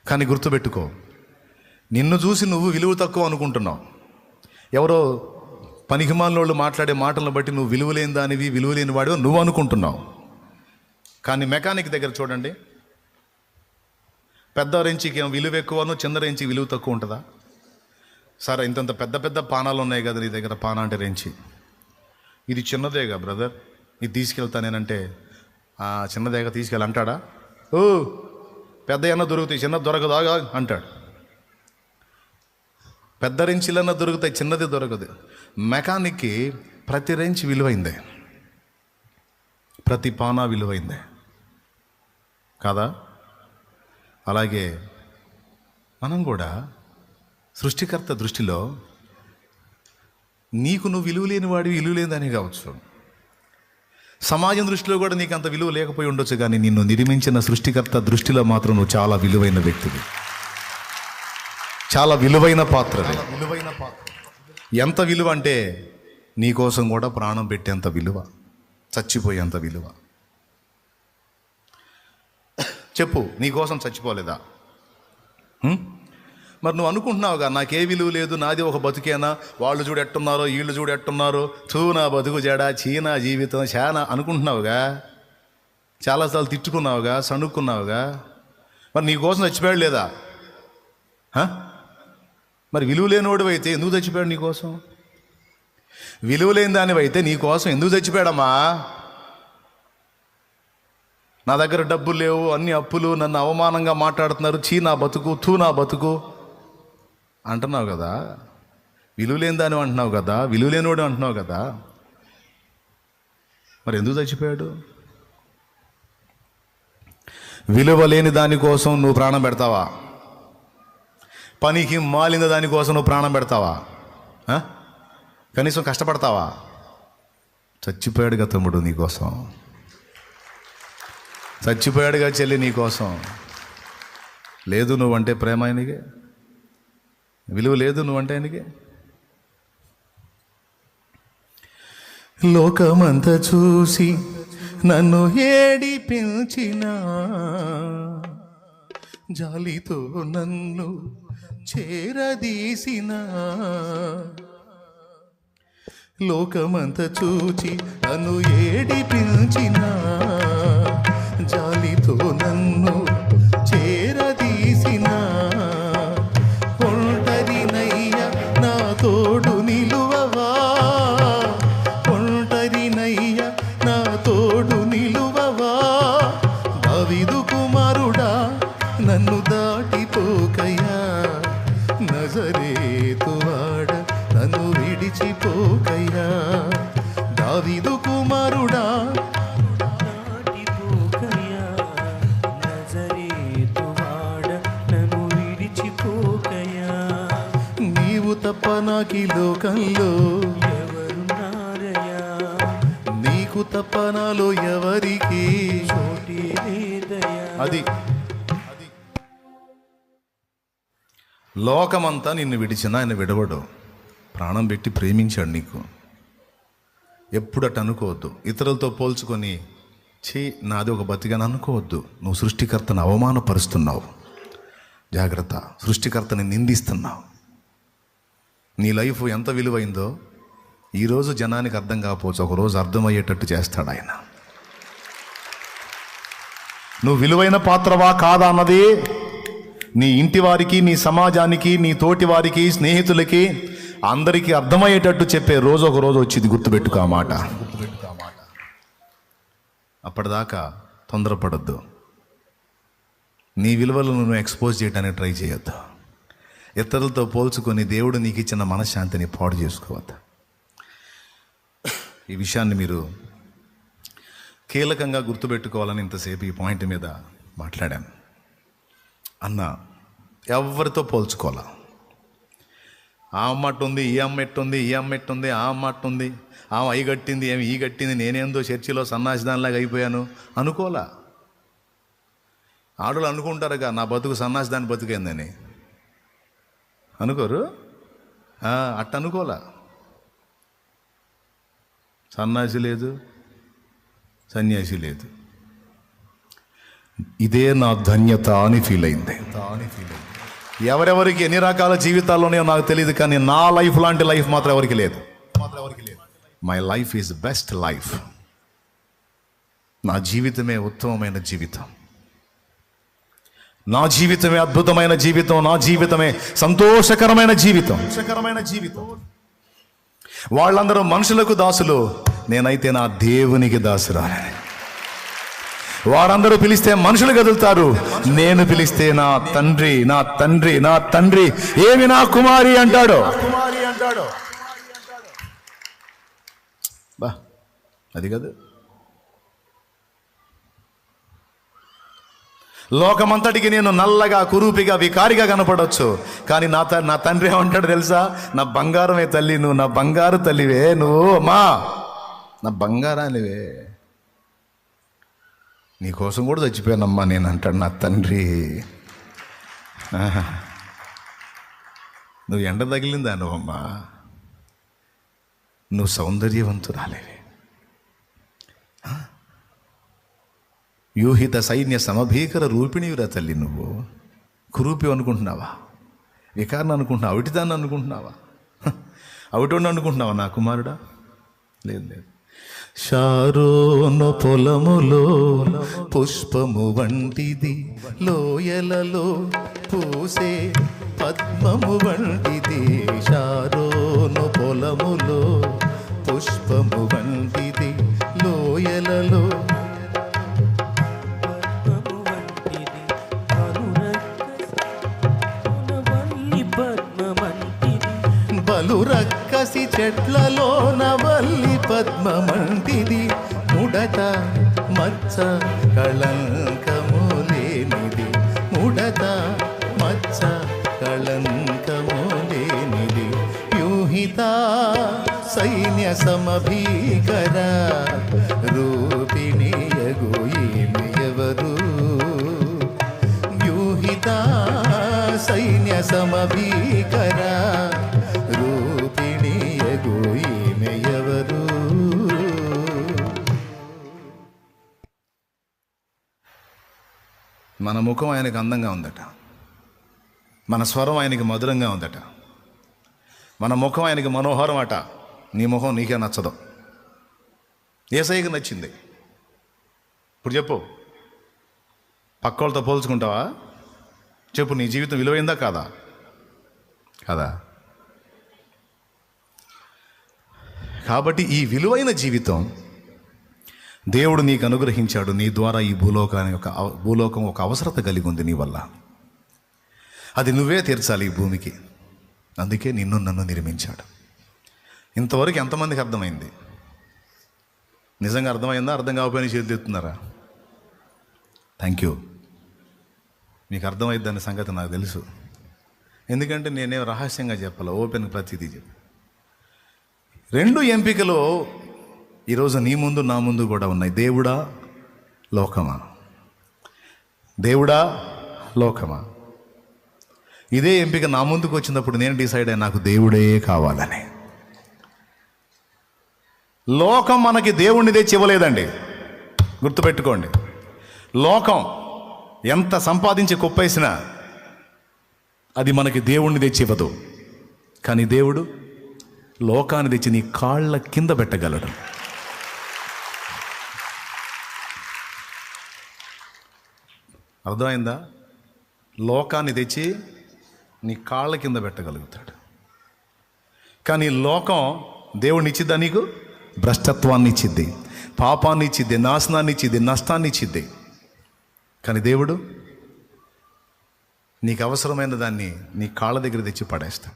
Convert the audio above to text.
కానీ గుర్తుపెట్టుకో, నిన్ను చూసి నువ్వు విలువ తక్కువ అనుకుంటున్నావు. ఎవరో పనికిమాలినోళ్ళు మాట్లాడే మాటలను బట్టి నువ్వు విలువలేని దానివి, విలువలేని వాడివో నువ్వు అనుకుంటున్నావు. కానీ మెకానిక్ దగ్గర చూడండి, పెద్ద రెంచికి ఏమో విలువ ఎక్కువను, చిన్న రెంచికి విలువ తక్కువ ఉంటుందా? సరే, ఇంతంత పెద్ద పెద్ద పానాలు ఉన్నాయి కదా నీ దగ్గర, పాన అంటే రెంచి, ఇది చిన్నదేగా బ్రదర్, ఇది తీసుకెళ్తానేనంటే చిన్నదేగా తీసుకెళ్ళి అంటాడా? ఓ పెద్ద అన్న దొరుకుతాయి, చిన్న దొరకదాగా అంటాడు. పెద్ద రెంచిలన్నా దొరుకుతాయి, చిన్నది దొరకదు. మెకానిక్కి ప్రతి రెంచ్ విలువైందే, ప్రతి పానా విలువైందే కాదా? అలాగే మనం కూడా సృష్టికర్త దృష్టిలో నీకు నువ్వు విలువ లేని వాడివి, విలువ లేనిదని కావచ్చు. సమాజం దృష్టిలో కూడా నీకు అంత విలువ లేకపోయి ఉండొచ్చు, కానీ నిన్ను నిర్మించిన సృష్టికర్త దృష్టిలో మాత్రం నువ్వు చాలా విలువైన వ్యక్తివి, చాలా విలువైన పాత్రవి. ఎంత విలువ అంటే నీ కోసం కూడా ప్రాణం పెట్టేంత విలువ, చచ్చిపోయేంత విలువ. చెప్పు, నీ కోసం చచ్చిపోలేదా? మరి నువ్వు అనుకుంటున్నావుగా, నాకే విలువ లేదు, నాది ఒక బతుకేనా, వాళ్ళు చూడు ఎట్టున్నారో, వీళ్ళు చూడు ఎట్టున్నారో, చూ నా బతుకు జడా, చీనా జీవితం చాలా అనుకుంటున్నావుగా, చాలాసార్లు తిట్టుకున్నావుగా, సణుక్కున్నావుగా. మరి నీ కోసం చచ్చిపోయాడు లేదా? మరి విలువ లేనివాడు అయితే ఎందుకు చచ్చిపోయాడు నీకోసం? విలువ లేని దానివైతే నీకోసం ఎందుకు చచ్చిపోయాడమ్మా? నా దగ్గర డబ్బులు లేవు, అన్ని అప్పులు, నన్ను అవమానంగా మాట్లాడుతున్నారు, చీ నా బతుకు, తూ నా బతుకు అంటున్నావు కదా. విలువ లేని దాని అంటున్నావు కదా, విలువ లేనివాడు అంటున్నావు కదా. మరి ఎందుకు చచ్చిపోయాడు? విలువ లేని దానికోసం నువ్వు ప్రాణం పెడతావా? పనికి మాలిన దానికోసం నువ్వు ప్రాణం పెడతావా? కనీసం కష్టపడతావా? చచ్చిపోయాడుగా తమ్ముడు నీకోసం, చచ్చిపోయాడుగా చెల్లి నీకోసం. లేదు నువ్వంటే ప్రేమ ఆయనకి, విలువ లేదు నువ్వంటే ఆయనకి. లోకమంతా చూసి నన్ను ఏడిపించిన, జాలితో నన్ను చేరదీసిన, లోకమంతా చూచి నన్ను ఏడిపించిన, జాలితో నన్ను చేరదీసిన, ఒంటరినయ్య నా తోడు నిలువవా, ఒంటరినయ్య నా తోడు నిలువవా, దావీదు కుమారుడా నన్ను దాటిపోకయ్యా, నజరేతువాడ నన్ను విడిచిపోకయ్యా, దావీదు కుమారుడా దాటిపోకయ్యా, నజరేతువాడ నన్ను విడిచిపోకయ్యా, నీవు తప్ప నాకీ లోకంలో ఎవరున్నారయ్యా, నీకు తప్ప నాలో ఎవరికి చోటే లేదయ్యా. అది లోకమంతా నిన్ను విడిచినా ఆయన విడవడు, ప్రాణం పెట్టి ప్రేమించాడు నీకు. ఎప్పుడట అనుకోవద్దు, ఇతరులతో పోల్చుకొని ఛీ నాది ఒక బతికని అనుకోవద్దు. నువ్వు సృష్టికర్తను అవమానపరుస్తున్నావు, జాగ్రత్త. సృష్టికర్తని నిందిస్తున్నావు. నీ లైఫ్ ఎంత విలువైందో ఈరోజు జనానికి అర్థం కాకపోవచ్చు, ఒకరోజు అర్థమయ్యేటట్టు చేస్తాడు ఆయన. నువ్వు విలువైన పాత్రవా కాదా అన్నది నీ ఇంటి వారికి, నీ సమాజానికి, నీ తోటి వారికి, స్నేహితులకి, అందరికీ అర్థమయ్యేటట్టు చెప్పే రోజు ఒక రోజు వచ్చింది. గుర్తుపెట్టుకో ఆ మాట. అప్పటిదాకా తొందరపడద్దు. నీ విలువలను నువ్వు ఎక్స్పోజ్ చేయడానికి ట్రై చేయొద్దు. ఇతరులతో పోల్చుకొని దేవుడు నీకు ఇచ్చిన మనశ్శాంతిని పాడు చేసుకోవద్దు. ఈ విషయాన్ని మీరు కీలకంగా గుర్తుపెట్టుకోవాలని ఇంతసేపు ఈ పాయింట్ మీద మాట్లాడాను. అన్న ఎవరితో పోల్చుకోవాలా? ఆ అమ్మట్టు ఉంది, ఈ అమ్మ ఎట్టుంది, ఈ అమ్మ ఎట్టుంది, ఆ అమ్మ అట్టుంది, ఆమె అయి కట్టింది, ఏమి ఈ కట్టింది, నేనేందో చర్చిలో సన్నాసిదానిలాగా అయిపోయాను అనుకోలా. ఆడలు అనుకుంటారుగా నా బతుకు సన్నాసిదాని బతుకైందని, అనుకోరు? అట్ట అనుకోలా. సన్నాసి లేదు, సన్యాసి లేదు, ఇదే నా ధన్యత అని ఫీల్ అయింది. ఎవరెవరికి ఎన్ని రకాల జీవితాలు ఉన్నాయో నాకు తెలియదు, కానీ నా లైఫ్ లాంటి లైఫ్ మాత్రం ఎవరికి లేదు. My life is best life. నా జీవితమే ఉత్తమమైన జీవితం, నా జీవితమే అద్భుతమైన జీవితం, నా జీవితమే సంతోషకరమైన జీవితం. వాళ్ళందరూ మనుషులకు దాసులు, నేనైతే నా దేవునికి దాసురాలని. వారందరూ పిలిస్తే మనుషులు కదులుతారు, నేను పిలిస్తే నా తండ్రి నా తండ్రి నా తండ్రి ఏమి నా కుమారి అంటాడు. బా అది కాదు. లోకమంతటికి నేను నల్లగా కురూపిగా వికారిగా కనపడవచ్చు, కానీ నా తండ్రి ఏమంటాడు తెలుసా? నా బంగారమే తల్లి, నువ్వు నా బంగారు తల్లివే, నువ్వు అమ్మా నా బంగారానివే, నీకోసం కూడా చచ్చిపోయానమ్మా నేను అంటాడు నా తండ్రి. నువ్వు ఎండ తగిలిందా నువ్వమ్మా, నువ్వు సౌందర్యవంతురాలేవే, యూహిత సైన్య సమభీకర రూపిణివిరా తల్లి. నువ్వు కురూపి అనుకుంటున్నావా, వికారణ అనుకుంటున్నావా, అవిటిదాన్ని అనుకుంటున్నావా, అవిటోడిని అనుకుంటున్నావా నా కుమారుడా? లేదు లేదు. షారోను పొలములో పుష్పము వంటిది, లోయలలో పూసే పద్మము వంటిది. షారోను పొలములో పుష్పము వంటిది, లోయలలో బలు రక్కసి చెట్లలో నవల్లి పద్మమంటిది. ముడత మచ్చ కళంకము లేనిది, ముడత మచ్చ కళంకము లేనిది. యూహిత సైన్య సమభీకర రూపిణియగు ఈమె ఎవరు? యూహిత సైన్య సమభీకర రూపిణియగు ఈమె ఎవరు? మన ముఖం ఆయనకు అందంగా ఉందట, మన స్వరం ఆయనకి మధురంగా ఉందట, మన ముఖం ఆయనకి మనోహరం అట. నీ ముఖం నీకే నచ్చదు, యేసయ్యకి నచ్చింది. ఇప్పుడు చెప్పు, పక్కోళ్ళతో పోల్చుకుంటావా? చెప్పు, నీ జీవితం విలువైందా కాదా? కదా. కాబట్టి ఈ విలువైన జీవితం దేవుడు నీకు అనుగ్రహించాడు. నీ ద్వారా ఈ భూలోకం ఒక అవసరత కలిగి ఉంది నీ వల్ల. అది నువ్వే తీర్చాలి ఈ భూమికి. అందుకే నిన్ను నన్ను నిర్మించాడు. ఇంతవరకు ఎంతమందికి అర్థమైంది? నిజంగా అర్థమైందా? అర్థం కాకపోయినా చేతులు ఎత్తున్నారా? Thank you. మీకు అర్థమైందనే సంగతి నాకు తెలుసు, ఎందుకంటే నేనే రహస్యంగా చెప్పాలి, ఓపెన్ ప్రతిదీ చెప్పి. రెండు ఎంపికలు ఈరోజు నీ ముందు నా ముందు కూడా ఉన్నాయి. దేవుడా లోకమా? దేవుడా లోకమా? ఇదే ఎంపిక నా ముందుకు వచ్చినప్పుడు నేను డిసైడ్ అయ్యా, నాకు దేవుడే కావాలని. లోకం మనకి దేవుణ్ణి తెచ్చి ఇవ్వలేదండి, గుర్తుపెట్టుకోండి. లోకం ఎంత సంపాదించి కుప్పేసినా అది మనకి దేవుణ్ణి తెచ్చి ఇవ్వదు. కానీ దేవుడు లోకాన్ని తెచ్చి నీ కాళ్ళ కింద పెట్టగలడు. అర్థమైందా? లోకాన్ని తెచ్చి నీ కాళ్ళ కింద పెట్టగలుగుతాడు. కానీ లోకం దేవుడిని ఇచ్చిద్దా? నీకు భ్రష్టత్వాన్ని ఇచ్చిద్ది, పాపాన్ని ఇచ్చిద్ది, నాశనాన్ని ఇచ్చిద్ది, నష్టాన్ని ఇచ్చిద్ది. కానీ దేవుడు నీకు అవసరమైన దాన్ని నీ కాళ్ళ దగ్గర తెచ్చి పడేస్తాడు.